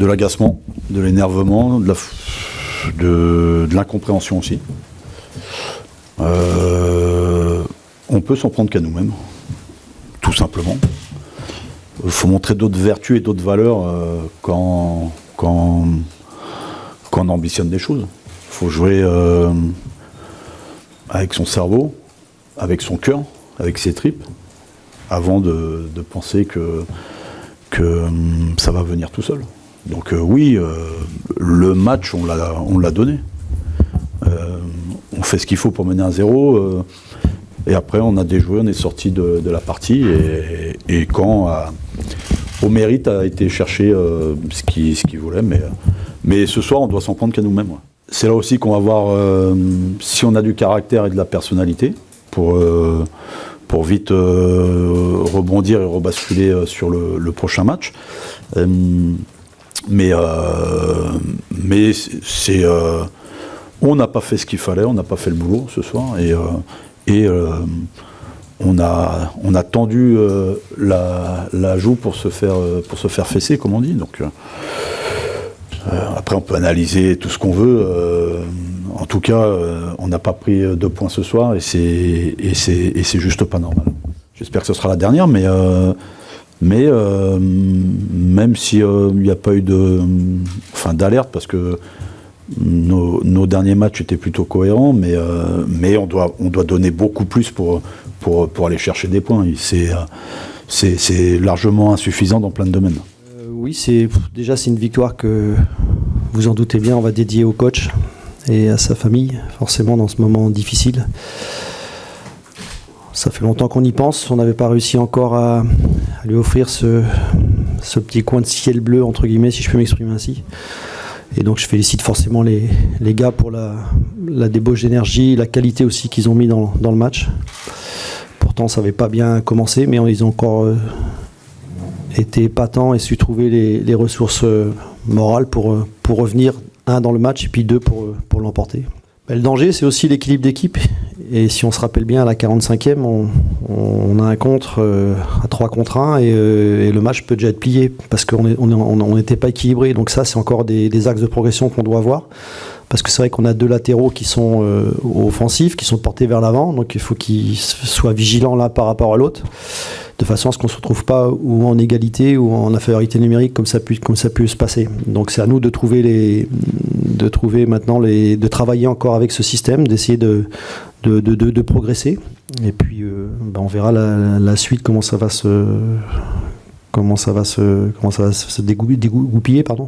de l'agacement, de l'énervement, de l'incompréhension aussi. On peut s'en prendre qu'à nous-mêmes, tout simplement. Il faut montrer d'autres vertus et d'autres valeurs quand on ambitionne des choses. Il faut jouer avec son cerveau, avec son cœur, avec ses tripes, avant de penser que ça va venir tout seul. Donc oui, le match, on l'a donné. On fait ce qu'il faut pour mener 1-0. Et après, on a déjoué, on est sorti de la partie. Et quand au mérite a été chercher ce qu'il voulait. Mais ce soir, on doit s'en prendre qu'à nous-mêmes. Ouais. C'est là aussi qu'on va voir si on a du caractère et de la personnalité pour vite rebondir et rebasculer sur le prochain match. Mais on n'a pas fait ce qu'il fallait, on n'a pas fait le boulot ce soir. Et on a tendu la joue pour se faire fesser, comme on dit. Donc, après, on peut analyser tout ce qu'on veut. En tout cas, on n'a pas pris 2 points ce soir et c'est juste pas normal. J'espère que ce sera la dernière, mais même s'il n'y a pas eu d'alerte, parce que nos derniers matchs étaient plutôt cohérents, mais on doit donner beaucoup plus pour aller chercher des points. C'est largement insuffisant dans plein de domaines. Oui, c'est une victoire que, vous en doutez bien, on va dédier au coach et à sa famille, forcément dans ce moment difficile. Ça fait longtemps qu'on y pense, on n'avait pas réussi encore à lui offrir ce petit coin de ciel bleu, entre guillemets, si je peux m'exprimer ainsi. Et donc je félicite forcément les gars pour la débauche d'énergie, la qualité aussi qu'ils ont mis dans le match. Pourtant ça n'avait pas bien commencé, mais ils ont encore été épatants et su trouver les ressources morales pour revenir, 1 dans le match et puis 2 pour l'emporter. Le danger, c'est aussi l'équilibre d'équipe. Et si on se rappelle bien, à la 45e, on a un contre à 3 contre 1 et le match peut déjà être plié parce qu'on n'était pas équilibré. Donc ça, c'est encore des axes de progression qu'on doit avoir. Parce que c'est vrai qu'on a 2 latéraux qui sont offensifs, qui sont portés vers l'avant. Donc il faut qu'ils soient vigilants l'un par rapport à l'autre, de façon à ce qu'on ne se retrouve pas ou en égalité ou en infériorité numérique comme ça peut se passer. Donc c'est à nous de travailler encore avec ce système, d'essayer de progresser. Et puis on verra la suite, comment ça va se dégoupiller, pardon.